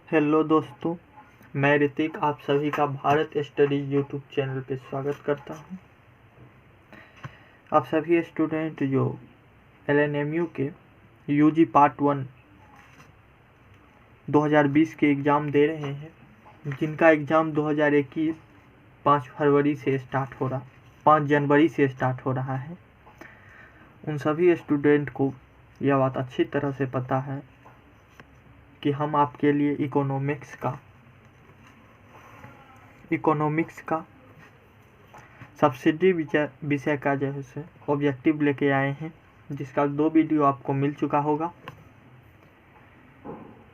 Hello दोस्तों, मैं ऋतिक आप सभी का भारत स्टडीज यूट्यूब चैनल पे स्वागत करता हूं। आप सभी स्टूडेंट जो LNMU के यूजी पार्ट 1 2020 के एग्ज़ाम दे रहे हैं, जिनका एग्ज़ाम 2021 5 जनवरी से स्टार्ट हो रहा है, उन सभी स्टूडेंट को यह बात अच्छी तरह से पता है कि हम आपके लिए इकोनॉमिक्स का सब्सिडी विषय का जैसे ऑब्जेक्टिव लेके आए हैं, जिसका 2 वीडियो आपको मिल चुका होगा।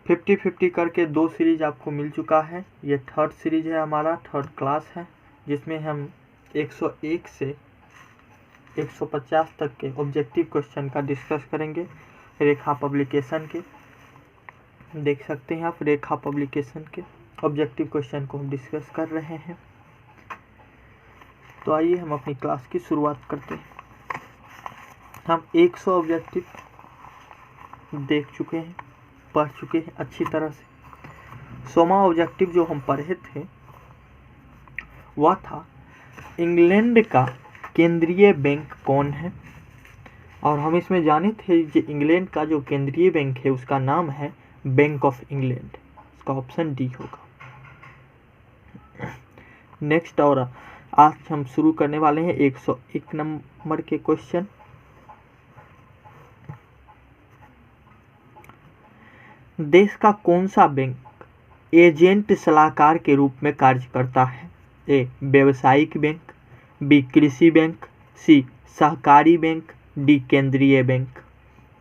50-50 करके 2 सीरीज आपको मिल चुका है। ये थर्ड सीरीज है, हमारा थर्ड क्लास है, जिसमें हम 101 से 150 तक के ऑब्जेक्टिव क्वेश्चन का डिस्कस करेंगे। रेखा पब्लिकेशन के देख सकते हैं आप, रेखा पब्लिकेशन के ऑब्जेक्टिव क्वेश्चन को हम डिस्कस कर रहे हैं। तो आइए हम अपनी क्लास की शुरुआत करते हैं। हम 100 ऑब्जेक्टिव देख चुके हैं, पढ़ चुके हैं अच्छी तरह से। 100वां ऑब्जेक्टिव जो हम पढ़े थे वह था इंग्लैंड का केंद्रीय बैंक कौन है, और हम इसमें जाने थे कि इंग्लैंड का जो केंद्रीय बैंक है उसका नाम है बैंक ऑफ इंग्लैंड। इसका ऑप्शन डी होगा। नेक्स्ट, और आज हम शुरू करने वाले हैं 101 नंबर के क्वेश्चन। देश का कौन सा बैंक एजेंट सलाहकार के रूप में कार्य करता है? ए व्यावसायिक बैंक, बी कृषि बैंक, सी सहकारी बैंक, डी केंद्रीय बैंक।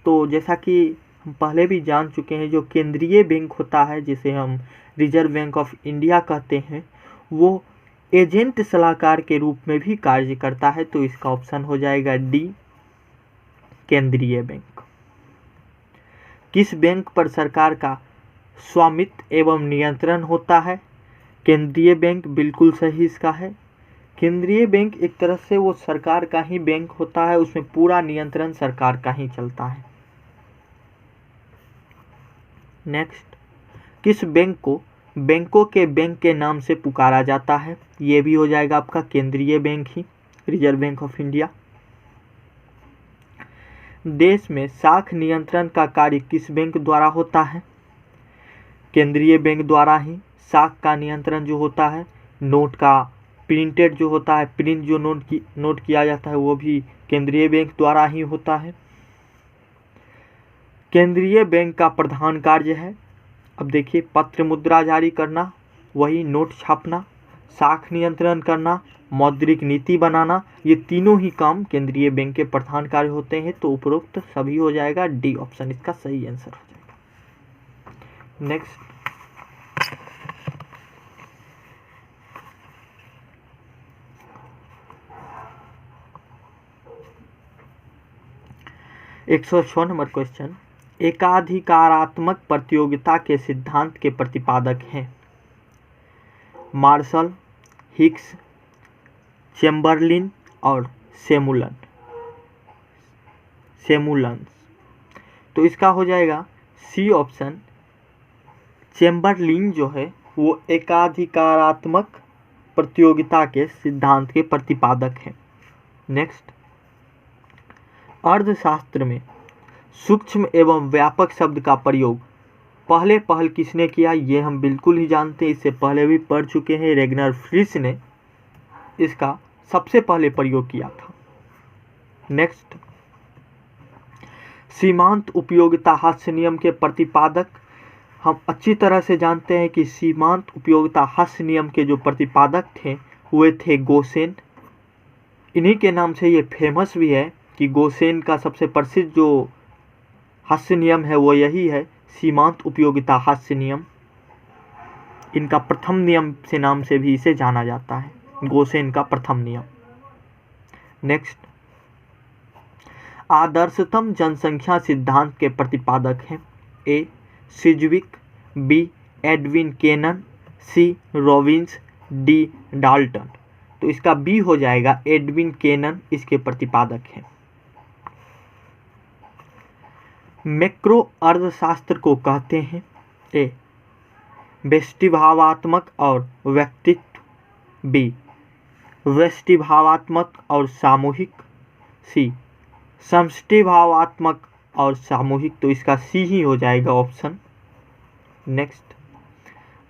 तो जैसा कि हम पहले भी जान चुके हैं, जो केंद्रीय बैंक होता है जिसे हम रिजर्व बैंक ऑफ इंडिया कहते हैं, वो एजेंट सलाहकार के रूप में भी कार्य करता है। तो इसका ऑप्शन हो जाएगा डी केंद्रीय बैंक। किस बैंक पर सरकार का स्वामित्व एवं नियंत्रण होता है? केंद्रीय बैंक बिल्कुल सही इसका है। केंद्रीय बैंक एक तरह से वो सरकार का ही बैंक होता है, उसमें पूरा नियंत्रण सरकार का ही चलता है। नेक्स्ट, किस बैंक को बैंकों के बैंक के नाम से पुकारा जाता है? ये भी हो जाएगा आपका केंद्रीय bank he, reserve bank of India. देश में साख नियंत्रण का कार्य किस बैंक द्वारा होता है? केंद्रीय बैंक द्वारा ही साख का नियंत्रण जो होता है, नोट का प्रिंटेड जो होता है, प्रिंट जो नोट किया जाता है, वो भी केंद्रीय बैंक द्वारा ही होता है। केंद्रीय बैंक का प्रधान कार्य है, अब देखिए, पत्र मुद्रा जारी करना, वही नोट छापना, साख नियंत्रण करना, मौद्रिक नीति बनाना, ये तीनों ही काम केंद्रीय बैंक के प्रधान कार्य होते हैं। तो उपरोक्त सभी हो जाएगा, डी ऑप्शन इसका सही आंसर हो जाएगा। नेक्स्ट, एक 106 नंबर क्वेश्चन। एकाधिकारात्मक प्रतियोगिता के सिद्धांत के प्रतिपादक हैं मार्शल, हिक्स, चेम्बरलिन और सेमुलन्स। तो इसका हो जाएगा सी ऑप्शन। चेम्बरलिन जो है वो एकाधिकारात्मक प्रतियोगिता के सिद्धांत के प्रतिपादक हैं। नेक्स्ट, अर्थशास्त्र में सूक्ष्म एवं व्यापक शब्द का प्रयोग पहल किसने किया? ये हम बिल्कुल ही जानते हैं, इससे पहले भी पढ़ चुके हैं। रेगनर फ्रिश ने इसका सबसे पहले प्रयोग किया था। नेक्स्ट, सीमांत उपयोगिता हास्य नियम के प्रतिपादक हम अच्छी तरह से जानते हैं कि सीमांत उपयोगिता हास्य नियम के जो प्रतिपादक थे वे थे गोसेन। इन्हीं के नाम से ये फेमस भी है कि गोसेन का सबसे प्रसिद्ध जो हास्य नियम है वो यही है, सीमांत उपयोगिता हास्य नियम। इनका प्रथम नियम से नाम से भी इसे जाना जाता है, गोसेन का प्रथम नियम। नेक्स्ट, आदर्शतम जनसंख्या सिद्धांत के प्रतिपादक हैं ए सिज्विक, बी एडविन केनन, सी रॉबिन्स, डी डाल्टन। तो इसका बी हो जाएगा, एडविन केनन इसके प्रतिपादक हैं। मैक्रो अर्थशास्त्र को कहते हैं ए व्यष्टिभावात्मक और व्यक्तित्व, बी व्यष्टिभावात्मक और सामूहिक, सी समष्टिभावात्मक और सामूहिक। तो इसका सी ही हो जाएगा ऑप्शन। नेक्स्ट,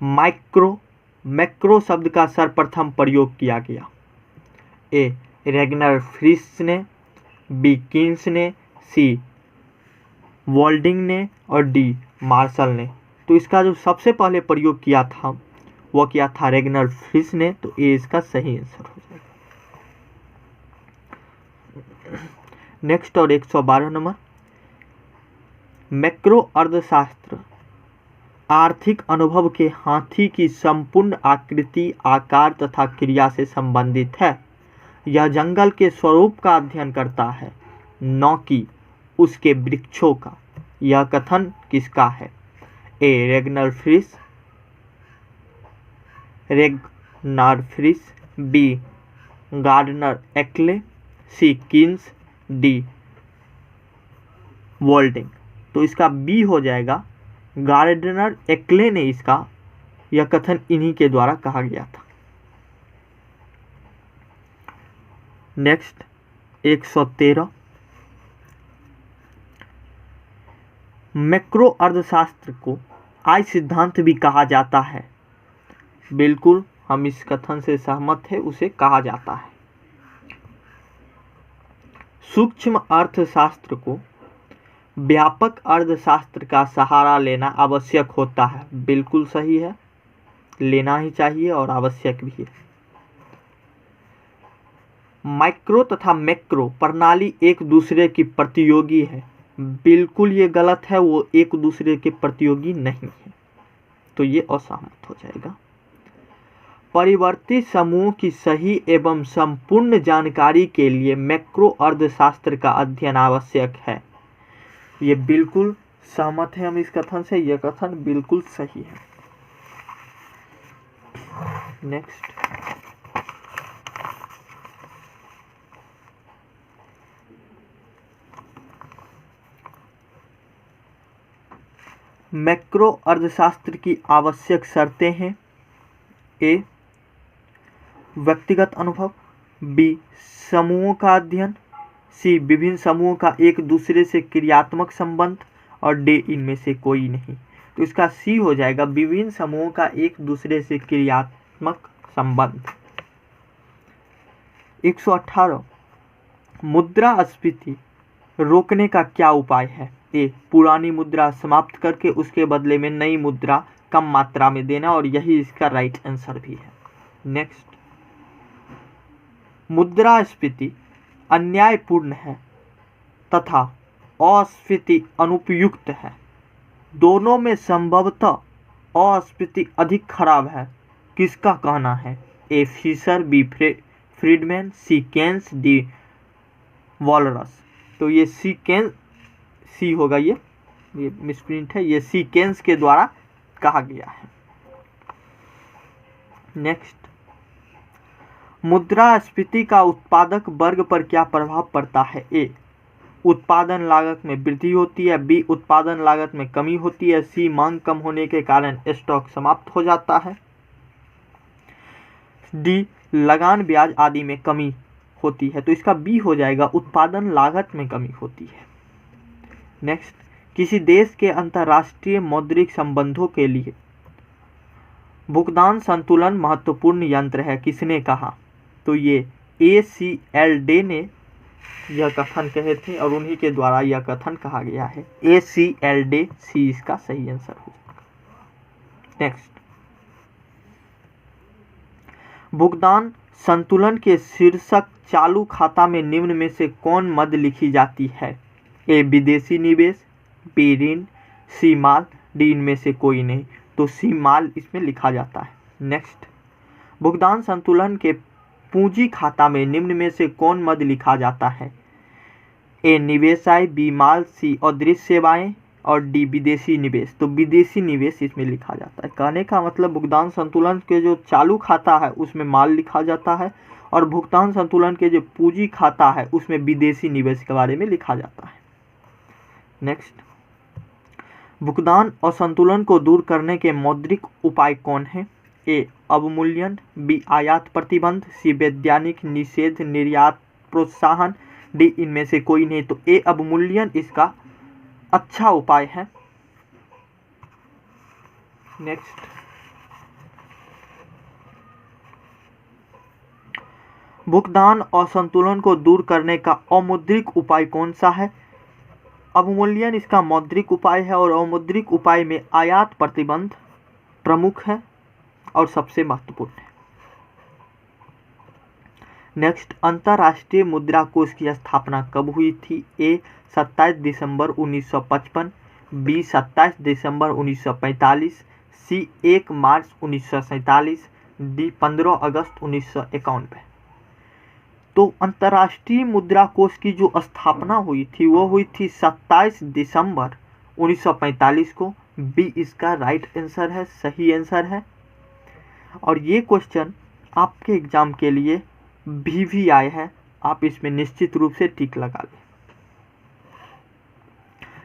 माइक्रो मैक्रो शब्द का सर्वप्रथम प्रयोग किया गया। ए रेगनर फ्रिश ने, बी कीन्स ने, सी वॉल्डिंग ने और डी मार्शल ने। तो इसका जो सबसे पहले प्रयोग किया था वो किया था रेगनर फ्रिश ने। तो ये इसका सही आंसर हो जाएगा। नेक्स्ट और 112 नंबर, मैक्रो अर्थशास्त्र आर्थिक अनुभव के हाथी की संपूर्ण आकृति, आकार तथा क्रिया से संबंधित है। यह जंगल के स्वरूप का अध्ययन करता है, न कि उसके वृक्षों का। यह कथन किसका है? ए रेगनर फ्रिश, बी गार्डनर एक्ले, सी कीन्स, डी वॉल्डिंग। तो इसका बी हो जाएगा। गार्डनर एक्ले ने इसका यह कथन इन्हीं के द्वारा कहा गया था। नेक्स्ट 113, मैक्रो अर्थशास्त्र को आई सिद्धांत भी कहा जाता है। बिल्कुल हम इस कथन से सहमत हैं, उसे कहा जाता है। सूक्ष्म अर्थशास्त्र को व्यापक अर्थशास्त्र का सहारा लेना आवश्यक होता है। बिल्कुल सही है, लेना ही चाहिए और आवश्यक भी है। माइक्रो तथा मैक्रो प्रणाली एक दूसरे की प्रतियोगी है। बिल्कुल ये गलत है, वो एक दूसरे के प्रतियोगी नहीं है। तो ये असहमत हो जाएगा। परिवर्तित समूह की सही एवं संपूर्ण जानकारी के लिए मैक्रो अर्थशास्त्र का अध्ययन आवश्यक है। ये बिल्कुल सहमत है हम इस कथन से, यह कथन बिल्कुल सही है। नेक्स्ट, मैक्रो अर्थशास्त्र की आवश्यक शर्तें हैं। ए व्यक्तिगत अनुभव, बी समूहों का अध्ययन, सी विभिन्न समूहों का एक दूसरे से क्रियात्मक संबंध और डी इनमें से कोई नहीं। तो इसका सी हो जाएगा, विभिन्न समूहों का एक दूसरे से क्रियात्मक संबंध। 118, मुद्रास्फीति रोकने का क्या उपाय है? ए पुरानी मुद्रा समाप्त करके उसके बदले में नई मुद्रा कम मात्रा में देना, और यही इसका राइट आंसर भी है। नेक्स्ट, मुद्रास्फीति अन्यायपूर्ण है तथा अस्फीति अनुपयुक्त है। दोनों में संभवतः अस्फीति अधिक खराब है। किसका कहना है? ए फिशर, बी फ्रीडमैन, सी केन्स, डी वॉलरस। तो ये सी होगा, ये मिसप्रिंट है, ये सी केन्स के द्वारा कहा गया है। नेक्स्ट, मुद्रास्फीति का उत्पादक वर्ग पर क्या प्रभाव पड़ता है? ए उत्पादन लागत में वृद्धि होती है, बी उत्पादन लागत में कमी होती है, सी मांग कम होने के कारण स्टॉक समाप्त हो जाता है, डी लगान ब्याज आदि में कमी होती है। तो इसका बी हो जाएगा, उत्पादन लागत में कमी होती है। नेक्स्ट, किसी देश के अंतर्राष्ट्रीय मौद्रिक संबंधों के लिए भुगतान संतुलन महत्वपूर्ण यंत्र है। किसने कहा? तो ये ACL डे ने यह कथन कहे थे और उन्हीं के द्वारा यह कथन कहा गया है। ACL डे, सी इसका सही आंसर हो जाएगा। नेक्स्ट, भुगतान संतुलन के शीर्षक चालू खाता में निम्न में से कौन मद लिखी जाती है? ए विदेशी निवेश, बी ऋण, सी माल, डी इनमें से कोई नहीं। तो सी माल इसमें लिखा जाता है। नेक्स्ट, भुगतान संतुलन के पूंजी खाता में निम्न में से कौन मद लिखा जाता है? ए निवेश आय, बी माल, सी अदृश्य सेवाएं और डी विदेशी निवेश। तो विदेशी निवेश इसमें लिखा जाता है। कहने का मतलब भुगतान संतुलन के जो चालू खाता है उसमें माल लिखा जाता है और भुगतान संतुलन के जो पूंजी खाता है उसमें विदेशी निवेश के बारे में लिखा जाता है। नेक्स्ट, भुगतान असंतुलन को दूर करने के मौद्रिक उपाय कौन है? ए अवमूल्यन, बी आयात प्रतिबंध, सी वैधानिक निषेध, निर्यात प्रोत्साहन, डी इनमें से कोई नहीं। तो ए अवमूल्यन इसका अच्छा उपाय है। नेक्स्ट, भुगतान असंतुलन को दूर करने का अमौद्रिक उपाय कौन सा है? अवमूल्यन इसका मौद्रिक उपाय है और अमौद्रिक उपाय में आयात प्रतिबंध प्रमुख है और सबसे महत्वपूर्ण है। नेक्स्ट, अंतर्राष्ट्रीय मुद्रा कोष की स्थापना कब हुई थी? ए 27 दिसंबर 1955, बी 27 दिसंबर 1945, सी 1 मार्च 1947, डी 15 अगस्त 1991। तो अंतर्राष्ट्रीय मुद्रा कोष की जो स्थापना हुई थी वो हुई थी 27 दिसंबर 1945 को। बी इसका राइट आंसर है, सही आंसर है। और ये क्वेश्चन आपके एग्जाम के लिए भी आए हैं, आप इसमें निश्चित रूप से टिक लगा लें।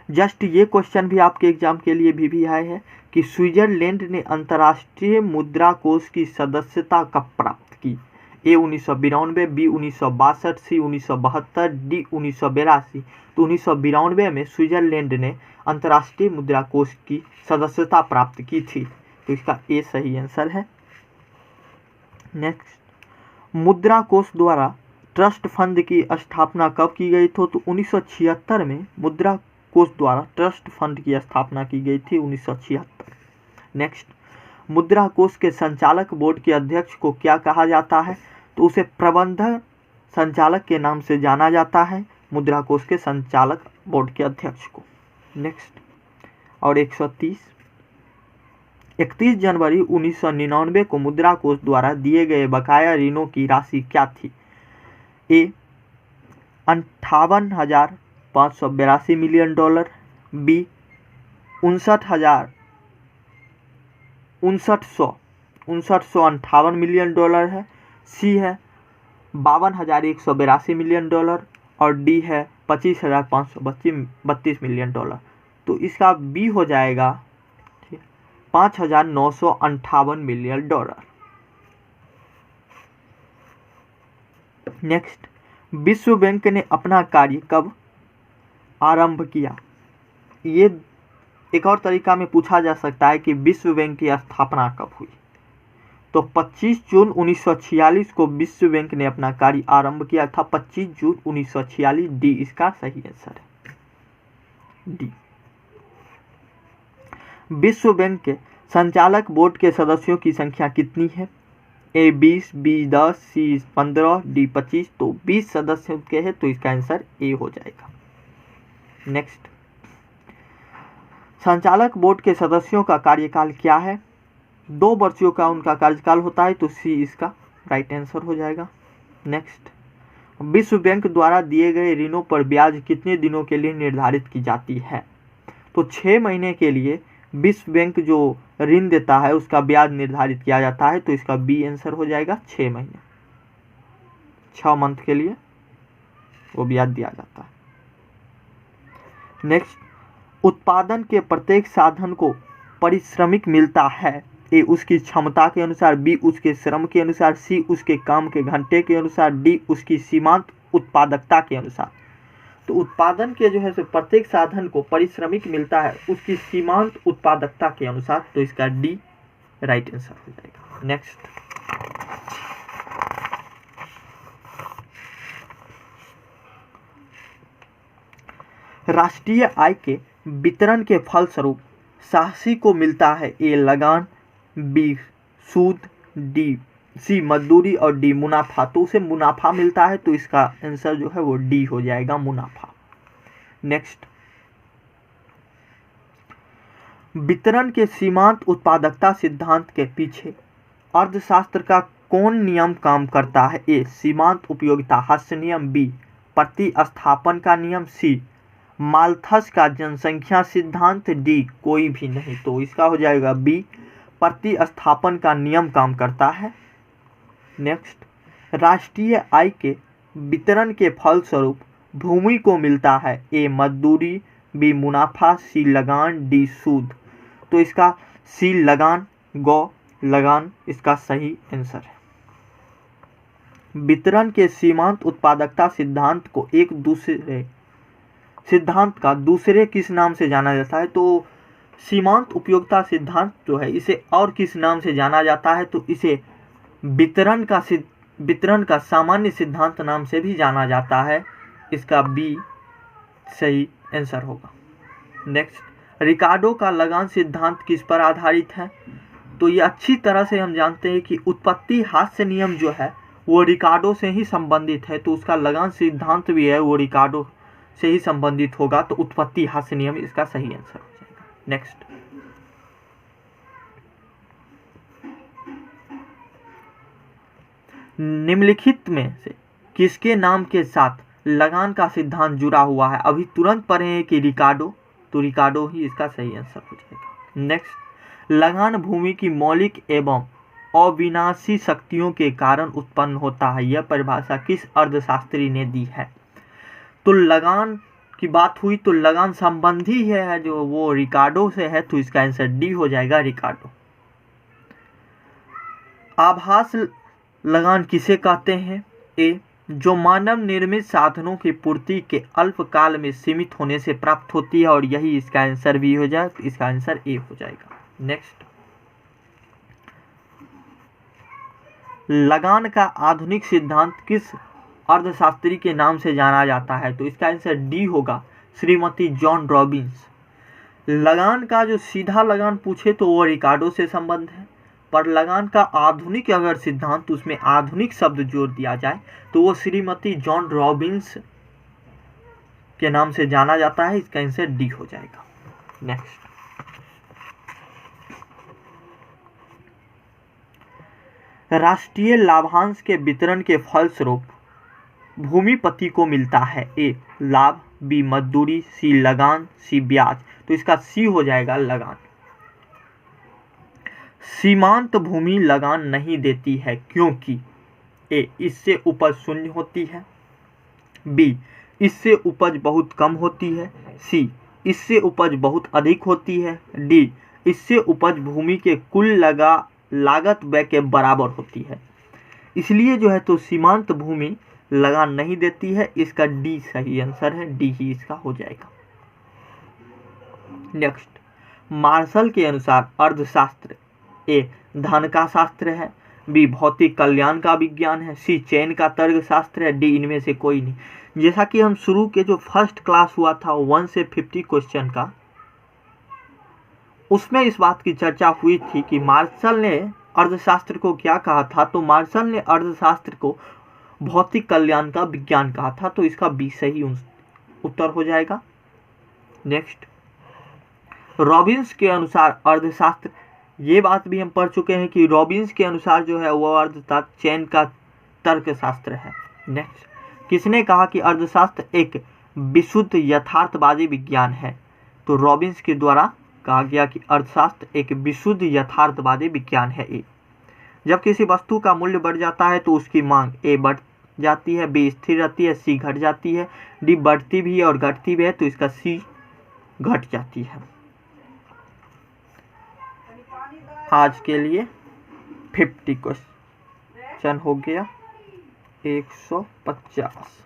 जस्ट ये क्वेश्चन भी आपके एग्जाम के लिए भी आए हैं कि स्विट्जरलैंड ने अंतर्राष्ट्रीय मुद्रा कोष की सदस्यता कब प्राप्त की? ए 1992, बी 1962, सी 1972, डी 1982। तो 1992 में स्विट्जरलैंड ने अंतर्राष्ट्रीय मुद्रा कोष की सदस्यता प्राप्त की थी। तो इसका ए सही आंसर है। नेक्स्ट, मुद्रा कोष द्वारा ट्रस्ट फंड की स्थापना कब की गई थी? तो 1976 में मुद्रा कोष द्वारा ट्रस्ट फंड की स्थापना की गई थी 1976। नेक्स्ट, मुद्रा कोष के संचालक बोर्ड के अध्यक्ष को क्या कहा जाता है? तो उसे प्रबंधक संचालक के नाम से जाना जाता है, मुद्रा कोष के संचालक बोर्ड के अध्यक्ष को। नेक्स्ट, और 31 जनवरी 1999 को मुद्रा कोष द्वारा दिए गए बकाया ऋणों की राशि क्या थी? A 58,582 million dollar, B 59,58 million dollar है, सी है 52,182 मिलियन डॉलर और डी है 25,532 मिलियन डॉलर। तो इसका बी हो जाएगा 5,958 मिलियन डॉलर। नेक्स्ट, विश्व बैंक ने अपना कार्य कब आरंभ किया? ये एक और तरीका में पूछा जा सकता है कि विश्व बैंक की स्थापना कब हुई? तो 25 जून 1946 को विश्व बैंक ने अपना कार्य आरंभ किया था। 25 जून 1946, डी इसका सही आंसर है, डी। विश्व बैंक के संचालक बोर्ड के सदस्यों की संख्या कितनी है? ए 20, बी 10, सी 15, डी 25। तो 20 सदस्य के हैं, तो इसका आंसर ए हो जाएगा। नेक्स्ट, संचालक बोर्ड के सदस्यों का कार्यकाल क्या है? 2 वर्षों का उनका कार्यकाल होता है, तो सी इसका राइट आंसर हो जाएगा। नेक्स्ट, विश्व बैंक द्वारा दिए गए ऋणों पर ब्याज कितने दिनों के लिए निर्धारित की जाती है? तो 6 महीने के लिए विश्व बैंक जो ऋण देता है उसका ब्याज निर्धारित किया जाता है, तो इसका बी आंसर हो जाएगा 6 महीने। 6 मंथ के लिए वो ब्याज दिया जाता है। नेक्स्ट, उत्पादन के प्रत्येक साधन को पारिश्रमिक मिलता है। ए उसकी क्षमता के अनुसार, बी उसके श्रम के अनुसार, सी उसके काम के घंटे के अनुसार, डी उसकी सीमांत उत्पादकता के अनुसार। तो उत्पादन के जो है सो प्रत्येक साधन को पारिश्रमिक मिलता है उसकी सीमांत उत्पादकता के अनुसार, तो इसका डी राइट आंसर हो जाएगा। नेक्स्ट, राष्ट्रीय आय के वितरण के फलस्वरूप साहसी को मिलता है ए लगान, बी सूद, डी सी मजदूरी और डी मुनाफा। तो उसे मुनाफा मिलता है, तो इसका आंसर जो है वो डी हो जाएगा, मुनाफा। नेक्स्ट, वितरण के सीमांत उत्पादकता सिद्धांत के पीछे अर्थशास्त्र का कौन नियम काम करता है? ए सीमांत उपयोगिता ह्रास नियम, बी प्रतिस्थापन का नियम, सी माल्थस का जनसंख्या सिद्धांत, डी कोई भी नहीं। तो इसका हो जाएगा बी प्रतिस्थापन का नियम काम करता है। नेक्स्ट, राष्ट्रीय आय के वितरण के फलस्वरूप भूमि को मिलता है ए मजदूरी, बी मुनाफा, सी लगान, डी सूद। तो इसका सी लगान, गौ लगान इसका सही आंसर है। वितरण के सीमांत उत्पादकता सिद्धांत को एक दूसरे सिद्धांत का दूसरे किस नाम से जाना जाता है? तो सीमांत उपयोगिता सिद्धांत जो है इसे और किस नाम से जाना जाता है? तो इसे वितरण का सामान्य सिद्धांत नाम से भी जाना जाता है। इसका बी सही आंसर होगा। नेक्स्ट, रिकार्डो का लगान सिद्धांत किस पर आधारित है? तो ये अच्छी तरह से हम जानते हैं कि उत्पत्ति हास्य नियम जो है वो रिकार्डो से ही संबंधित है, तो उसका लगान सिद्धांत भी है वो रिकार्डो से ही संबंधित होगा। तो उत्पत्ति हास्य नियम इसका सही आंसर हो जाएगा। नेक्स्ट, निम्नलिखित में से किसके नाम के साथ लगान का सिद्धांत जुड़ा हुआ है? अभी तुरंत पढ़े कि रिकार्डो, तो रिकार्डो ही इसका सही आंसर हो जाएगा। नेक्स्ट, लगान भूमि की मौलिक एवं अविनाशी शक्तियों के कारण उत्पन्न होता है। यह परिभाषा किस अर्थशास्त्री ने दी है? तो लगान की बात हुई तो लगान संबंधी है जो वो रिकार्डो से है, तो इसका आंसर डी हो जाएगा, रिकार्डो। आभास लगान किसे कहते हैं? ए, जो मानव निर्मित साधनों की पूर्ति के अल्पकाल में सीमित होने से प्राप्त होती है, और यही इसका आंसर भी हो जाए, तो इसका आंसर ए हो जाएगा। नेक्स्ट, लगान का आधुनिक सिद्धांत किस अर्थशास्त्री के नाम से जाना जाता है? तो इसका आंसर डी होगा, श्रीमती जॉन रॉबिन्स। लगान का जो सीधा लगान पूछे तो वो रिकार्डो से संबंध है, पर लगान का आधुनिक अगर सिद्धांत तो उसमें आधुनिक शब्द जोड़ दिया जाए तो वो श्रीमती जॉन रॉबिन्स के नाम से जाना जाता है। इसका आंसर डी हो जाएगा। नेक्स्ट, राष्ट्रीय लाभांश के वितरण के फलस्वरूप भूमिपति को मिलता है। ए, लाभ, बी मजदूरी, सी लगान, सी ब्याज। तो इसका सी हो जाएगा, लगान। सीमांत भूमि लगान नहीं देती है क्योंकि ए, इससे उपज शून्य होती है, बी, इससे उपज बहुत कम होती है, सी, इससे उपज बहुत अधिक होती है, डी, इससे उपज भूमि के कुल लागत व्यय के बराबर होती है। इसलिए जो है तो सीमांत भूमि लगान नहीं देती है। इसका डी सही आंसर है, डी ही इसका हो जाएगा। नेक्स्ट, मार्शल के अनुसार अर्थशास्त्र ए, धन का शास्त्र है, बी, भौतिक कल्याण का विज्ञान है, सी, चयन का तर्कशास्त्र है, डी, इनमें से कोई नहीं। जैसा कि हम शुरू के जो फर्स्ट क्लास हुआ था 1 से 50 क्वेश्चन का, उसमें इस बात की चर्चा हुई थी कि मार्शल ने अर्थशास्त्र को क्या कहा था। तो मार्शल ने अर्थशास्त्र को भौतिक कल्याण का विज्ञान कहा था, तो इसका बी सही उत्तर हो जाएगा। नेक्स्ट, रॉबिन्स के अनुसार अर्थशास्त्र, ये बात भी हम पढ़ चुके हैं कि रॉबिन्स के अनुसार जो है वो अर्थशास्त्र चयन का तर्कशास्त्र है। नेक्स्ट, किसने कहा कि अर्थशास्त्र एक विशुद्ध यथार्थवादी विज्ञान है? तो रॉबिन्स के द्वारा कहा गया कि अर्थशास्त्र एक विशुद्ध यथार्थवादी विज्ञान है। ए, जब किसी वस्तु का मूल्य बढ़ जाता है तो उसकी मांग ए बढ़ जाती है, बी स्थिर रहती है, सी घट जाती है, डी बढ़ती भी है और घटती भी है, तो इसका सी घट जाती है। आज के लिए 50 क्वेश्चन हो गया, 150।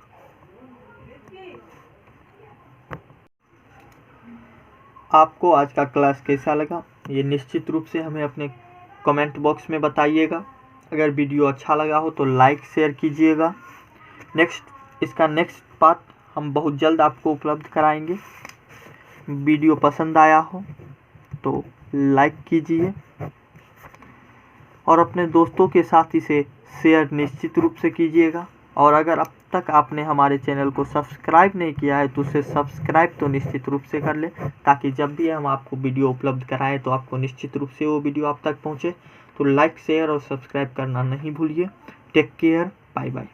आपको आज का क्लास कैसा लगा ये निश्चित रूप से हमें अपने कमेंट बॉक्स में बताइएगा। अगर वीडियो अच्छा लगा हो तो लाइक शेयर कीजिएगा। इसका नेक्स्ट पार्ट हम बहुत जल्द आपको उपलब्ध कराएंगे। वीडियो पसंद आया हो तो लाइक कीजिए और अपने दोस्तों के साथ इसे शेयर निश्चित रूप से कीजिएगा। और अगर अब तक आपने हमारे चैनल को सब्सक्राइब नहीं किया है तो उसे सब्सक्राइब तो निश्चित रूप से कर ले, ताकि जब भी हम आपको वीडियो उपलब्ध कराएं तो आपको निश्चित रूप से वो वीडियो आप तक पहुंचे। तो लाइक शेयर और सब्सक्राइब करना नहीं भूलिए। Take care, bye bye.